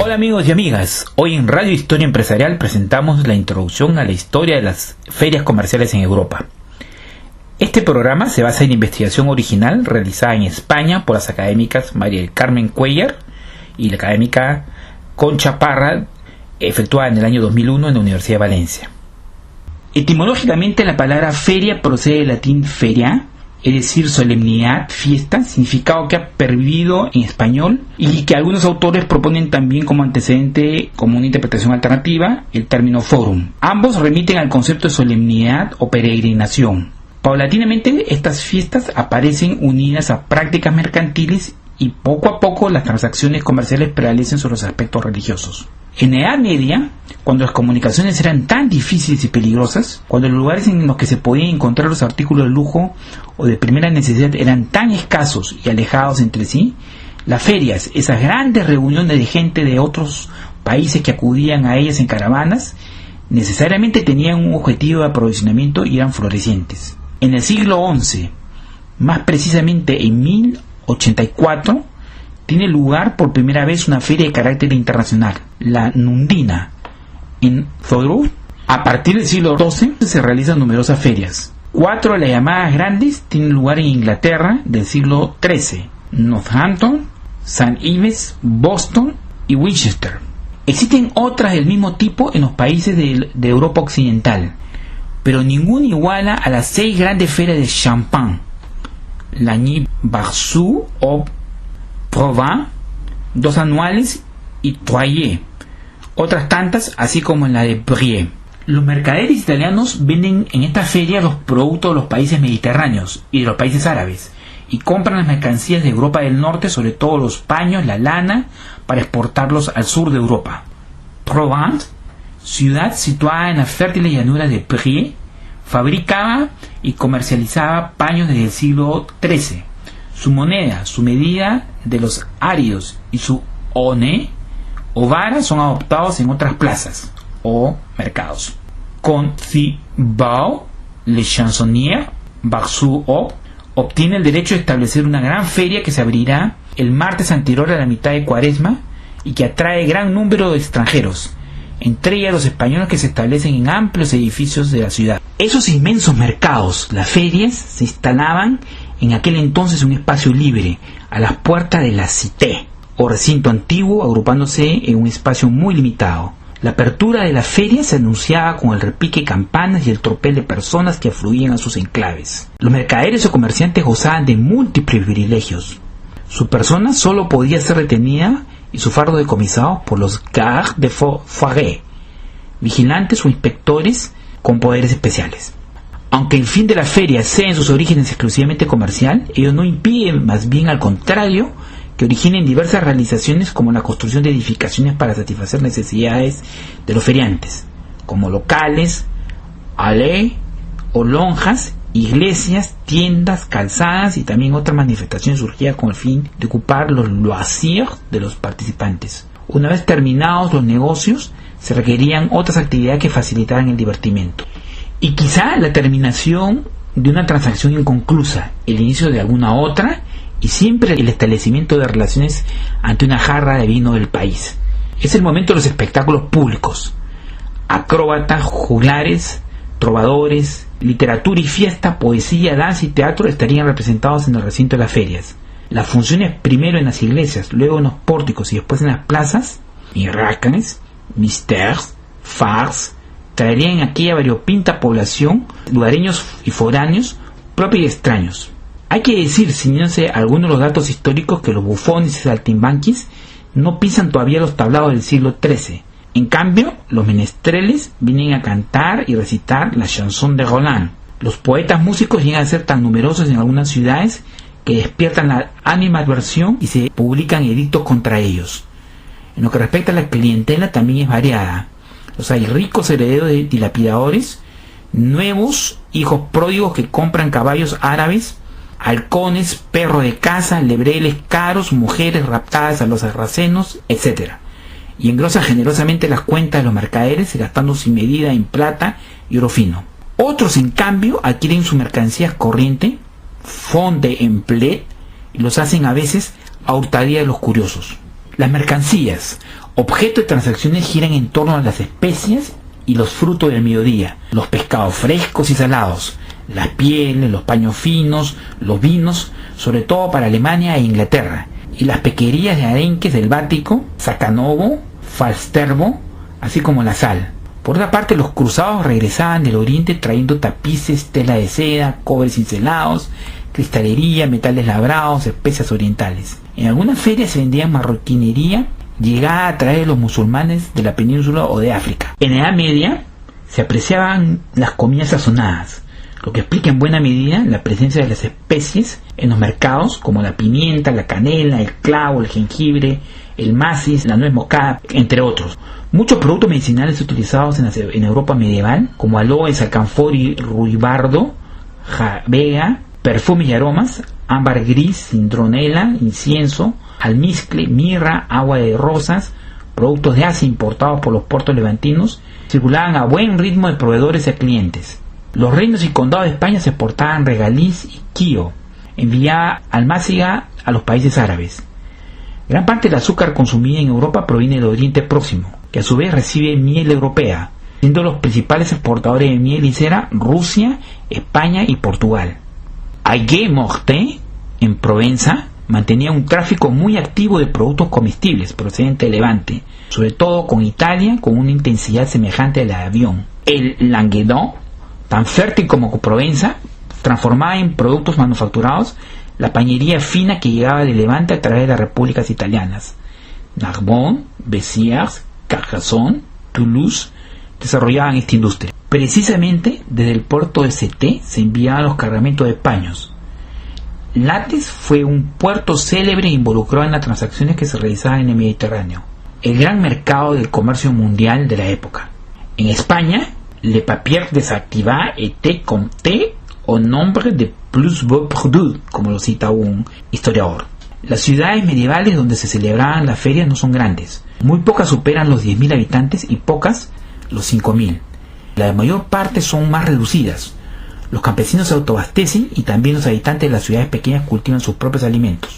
Hola amigos y amigas, hoy en Radio Historia Empresarial presentamos la introducción a la historia de las ferias comerciales en Europa. Este programa se basa en investigación original realizada en España por las académicas María del Carmen Cuellar y la académica Concha Parra, efectuada en el año 2001 en la Universidad de Valencia. Etimológicamente la palabra feria procede del latín feria, es decir, solemnidad, fiesta, significado que ha pervivido en español y que algunos autores proponen también como antecedente, como una interpretación alternativa, el término forum. Ambos remiten al concepto de solemnidad o peregrinación. Paulatinamente estas fiestas aparecen unidas a prácticas mercantiles y poco a poco las transacciones comerciales prevalecen sobre los aspectos religiosos. En la Edad Media, cuando las comunicaciones eran tan difíciles y peligrosas, cuando los lugares en los que se podían encontrar los artículos de lujo o de primera necesidad eran tan escasos y alejados entre sí, las ferias, esas grandes reuniones de gente de otros países que acudían a ellas en caravanas, necesariamente tenían un objetivo de aprovisionamiento y eran florecientes. En el siglo XI, más precisamente en 1084, tiene lugar por primera vez una feria de carácter internacional, la Nundina, en Zoru. A partir del siglo XII se realizan numerosas ferias. 4 de las llamadas grandes tienen lugar en Inglaterra del siglo XIII: Northampton, St. Ives, Boston y Winchester. Existen otras del mismo tipo en los países de Europa Occidental, pero ninguna iguala a las 6 grandes ferias de Champagne, Lagny-Barzou o Provins, 2 anuales, y Troyes, otras tantas, así como en la de Brie. Los mercaderes italianos venden en esta feria los productos de los países mediterráneos y de los países árabes, y compran las mercancías de Europa del Norte, sobre todo los paños, la lana, para exportarlos al sur de Europa. Provence, ciudad situada en la fértil llanura de Brie, fabricaba y comercializaba paños desde el siglo XIII. Su moneda, su medida de los áridos y su one o vara son adoptados en otras plazas o mercados. Con Thibaut Le Chansonnier, Barzou obtiene el derecho de establecer una gran feria que se abrirá el martes anterior a la mitad de Cuaresma y que atrae gran número de extranjeros, entre ellos los españoles que se establecen en amplios edificios de la ciudad. Esos inmensos mercados, las ferias, se instalaban en aquel entonces en un espacio libre, a las puertas de la cité, o recinto antiguo, agrupándose en un espacio muy limitado. La apertura de la feria se anunciaba con el repique de campanas y el tropel de personas que afluían a sus enclaves. Los mercaderes o comerciantes gozaban de múltiples privilegios. Su persona solo podía ser retenida y su fardo decomisado por los gardes de foire, vigilantes o inspectores con poderes especiales. Aunque el fin de la feria sea en sus orígenes exclusivamente comercial, ello no impide, más bien al contrario, que originen diversas realizaciones como la construcción de edificaciones para satisfacer necesidades de los feriantes, como locales, allées o lonjas, iglesias, tiendas, calzadas y también otras manifestaciones surgidas con el fin de ocupar los loisirs de los participantes. Una vez terminados los negocios, se requerían otras actividades que facilitaran el divertimento. Y quizá la terminación de una transacción inconclusa, el inicio de alguna otra y siempre el establecimiento de relaciones ante una jarra de vino del país. Es el momento de los espectáculos públicos. Acróbatas, juglares, trovadores, literatura y fiesta, poesía, danza y teatro estarían representados en el recinto de las ferias. Las funciones primero en las iglesias, luego en los pórticos y después en las plazas, miracles, mystères, farces, traerían en aquella variopinta población lugareños y foráneos, propios y extraños. Hay que decir, ciñéndose algunos de los datos históricos, que los bufones y saltimbanquis no pisan todavía los tablados del siglo XIII. En cambio, los menestreles vienen a cantar y recitar la chanson de Roland. Los poetas músicos llegan a ser tan numerosos en algunas ciudades que despiertan la animadversión y se publican edictos contra ellos. En lo que respecta a la clientela, también es variada. Hay ricos herederos de dilapidadores, nuevos hijos pródigos que compran caballos árabes, halcones, perros de caza, lebreles caros, mujeres raptadas a los sarracenos, etc. Y engrosan generosamente las cuentas de los mercaderes, gastando sin medida en plata y oro fino. Otros, en cambio, adquieren sus mercancías corriente, font de emplet, y los hacen a veces a hurtadía de los curiosos. Las mercancías, objeto de transacciones, giran en torno a las especias y los frutos del mediodía, los pescados frescos y salados, las pieles, los paños finos, los vinos, sobre todo para Alemania e Inglaterra, y las pequerías de arenques del Báltico, Sacanovo, Falsterbo, así como la sal. Por otra parte, los cruzados regresaban del oriente trayendo tapices, tela de seda, cobres cincelados, cristalería, metales labrados, especias orientales. En algunas ferias se vendía marroquinería llegada a través de los musulmanes de la península o de África. En la Edad Media se apreciaban las comidas sazonadas, lo que explica en buena medida la presencia de las especies en los mercados, como la pimienta, la canela, el clavo, el jengibre, el macis, la nuez moscada, entre otros. Muchos productos medicinales utilizados en Europa medieval, como aloes, alcanfor y ruibarbo, javea, perfumes y aromas, ámbar gris, citronela, incienso, almizcle, mirra, agua de rosas, productos de Asia importados por los puertos levantinos, circulaban a buen ritmo de proveedores y clientes. Los reinos y condados de España se exportaban regaliz y quío, enviada almáciga a los países árabes. Gran parte del azúcar consumida en Europa proviene del Oriente Próximo, que a su vez recibe miel europea, siendo los principales exportadores de miel y cera Rusia, España y Portugal. Aigues-Mortes, en Provenza, mantenía un tráfico muy activo de productos comestibles procedentes de Levante, sobre todo con Italia, con una intensidad semejante a la de Avión. El Languedoc, tan fértil como Provenza, transformaba en productos manufacturados la pañería fina que llegaba de Levante a través de las repúblicas italianas. Narbonne, Béziers, Carcassonne, Toulouse desarrollaban esta industria. Precisamente desde el puerto de Sète se enviaban los cargamentos de paños. Lattes fue un puerto célebre involucrado en las transacciones que se realizaban en el Mediterráneo, el gran mercado del comercio mundial de la época. En España, Le Papier desactiva était compté au nombre de plus beaux produits, como lo cita un historiador. Las ciudades medievales donde se celebraban las ferias no son grandes. Muy pocas superan los 10.000 habitantes y pocas los 5.000. La mayor parte son más reducidas. Los campesinos se autoabastecen y también los habitantes de las ciudades pequeñas cultivan sus propios alimentos.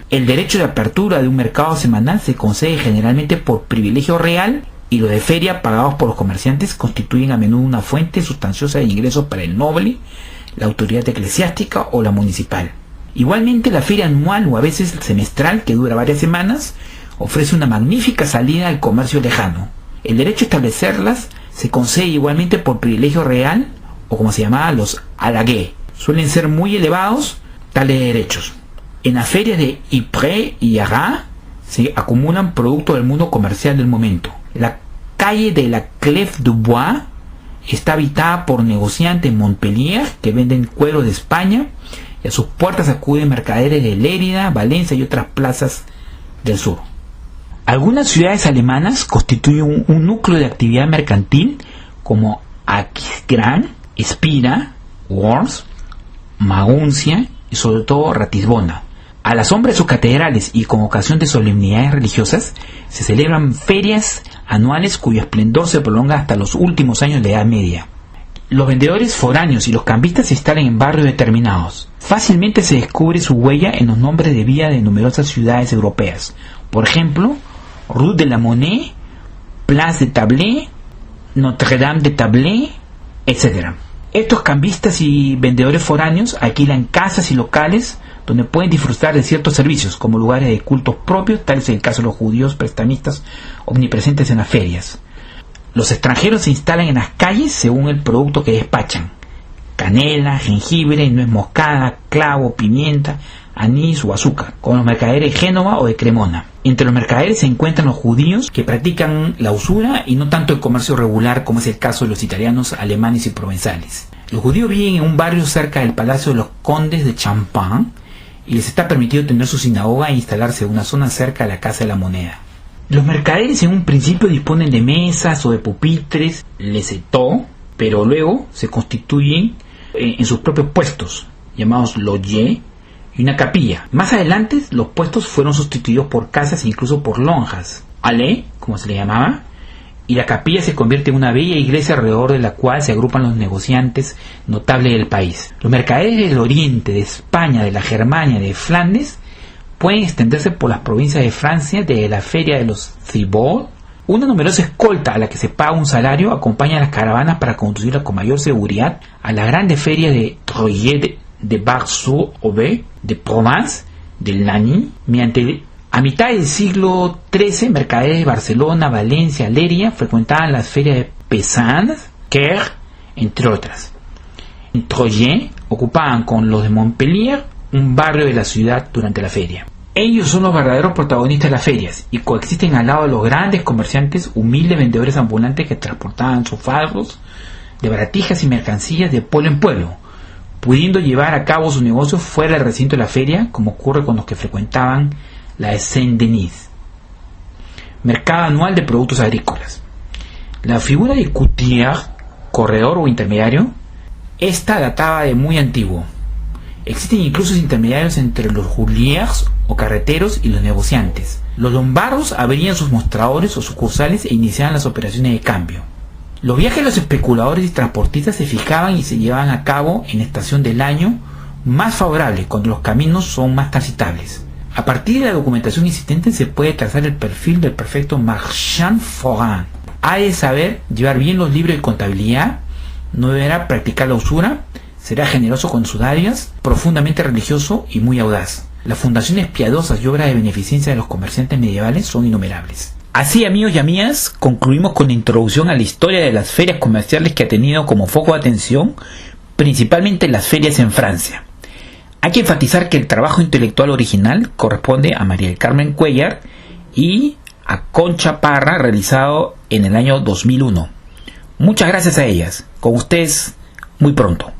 El derecho de apertura de un mercado semanal se concede generalmente por privilegio real, y los de feria pagados por los comerciantes constituyen a menudo una fuente sustanciosa de ingresos para el noble, la autoridad eclesiástica o la municipal. Igualmente, la feria anual o a veces semestral, que dura varias semanas, ofrece una magnífica salida al comercio lejano. El derecho a establecerlas se concede igualmente por privilegio real, o como se llamaba, los alagués. Suelen ser muy elevados tales derechos. En las ferias de Ypres y Arras se acumulan productos del mundo comercial del momento. La calle de la Clef du Bois está habitada por negociantes en Montpellier que venden cuero de España, y a sus puertas acuden mercaderes de Lérida, Valencia y otras plazas del sur. Algunas ciudades alemanas constituyen un núcleo de actividad mercantil, como Aquisgrán, Espira, Worms, Maguncia y sobre todo Ratisbona. A la sombra de sus catedrales y con ocasión de solemnidades religiosas se celebran ferias anuales cuyo esplendor se prolonga hasta los últimos años de la Edad Media. Los vendedores foráneos y los cambistas se instalan en barrios determinados. Fácilmente se descubre su huella en los nombres de vías de numerosas ciudades europeas. Por ejemplo, Rue de la Monnaie, Place de Tablé, Notre-Dame de Tablé, etc. Estos cambistas y vendedores foráneos alquilan casas y locales donde pueden disfrutar de ciertos servicios, como lugares de cultos propios, tal es el caso de los judíos prestamistas omnipresentes en las ferias. Los extranjeros se instalan en las calles según el producto que despachan: canela, jengibre, nuez moscada, clavo, pimienta, anís o azúcar, como los mercaderes de Génova o de Cremona. Entre los mercaderes se encuentran los judíos, que practican la usura y no tanto el comercio regular, como es el caso de los italianos, alemanes y provenzales. Los judíos viven en un barrio cerca del Palacio de los Condes de Champagne, y les está permitido tener su sinagoga e instalarse en una zona cerca de la Casa de la Moneda. Los mercaderes en un principio disponen de mesas o de pupitres, les étaux, pero luego se constituyen en sus propios puestos, llamados logis, y una capilla. Más adelante los puestos fueron sustituidos por casas e incluso por lonjas, allées, como se le llamaba, y la capilla se convierte en una bella iglesia alrededor de la cual se agrupan los negociantes notables del país. Los mercaderes del Oriente, de España, de la Germania, de Flandes, pueden extenderse por las provincias de Francia desde la feria de los Thibault. Una numerosa escolta a la que se paga un salario acompaña a las caravanas para conducirlas con mayor seguridad a las grandes ferias de Troyes, de Bar-sur-Aube, de Provence, de Lagny. A mitad del siglo XIII, mercaderes de Barcelona, Valencia, Leria frecuentaban las ferias de Pézannes, Quer, entre otras. En Troyes ocupaban con los de Montpellier un barrio de la ciudad durante la feria. Ellos son los verdaderos protagonistas de las ferias y coexisten al lado de los grandes comerciantes, humildes vendedores ambulantes que transportaban sus fardos de baratijas y mercancías de pueblo en pueblo, pudiendo llevar a cabo sus negocios fuera del recinto de la feria, como ocurre con los que frecuentaban la de Saint-Denis, mercado anual de productos agrícolas. La figura de courtier, corredor o intermediario, esta databa de muy antiguo. Existen incluso intermediarios entre los hurliers o carreteros y los negociantes. Los lombardos abrían sus mostradores o sucursales e iniciaban las operaciones de cambio. Los viajes de los especuladores y transportistas se fijaban y se llevaban a cabo en la estación del año más favorable, cuando los caminos son más transitables. A partir de la documentación existente se puede trazar el perfil del perfecto marchand forain. Ha de saber llevar bien los libros de contabilidad, no deberá practicar la usura, será generoso con sus dádivas, profundamente religioso y muy audaz. Las fundaciones piadosas y obras de beneficencia de los comerciantes medievales son innumerables. Así, amigos y amigas, concluimos con la introducción a la historia de las ferias comerciales que ha tenido como foco de atención principalmente las ferias en Francia. Hay que enfatizar que el trabajo intelectual original corresponde a María del Carmen Cuéllar y a Concha Parra, realizado en el año 2001. Muchas gracias a ellas. Con ustedes, muy pronto.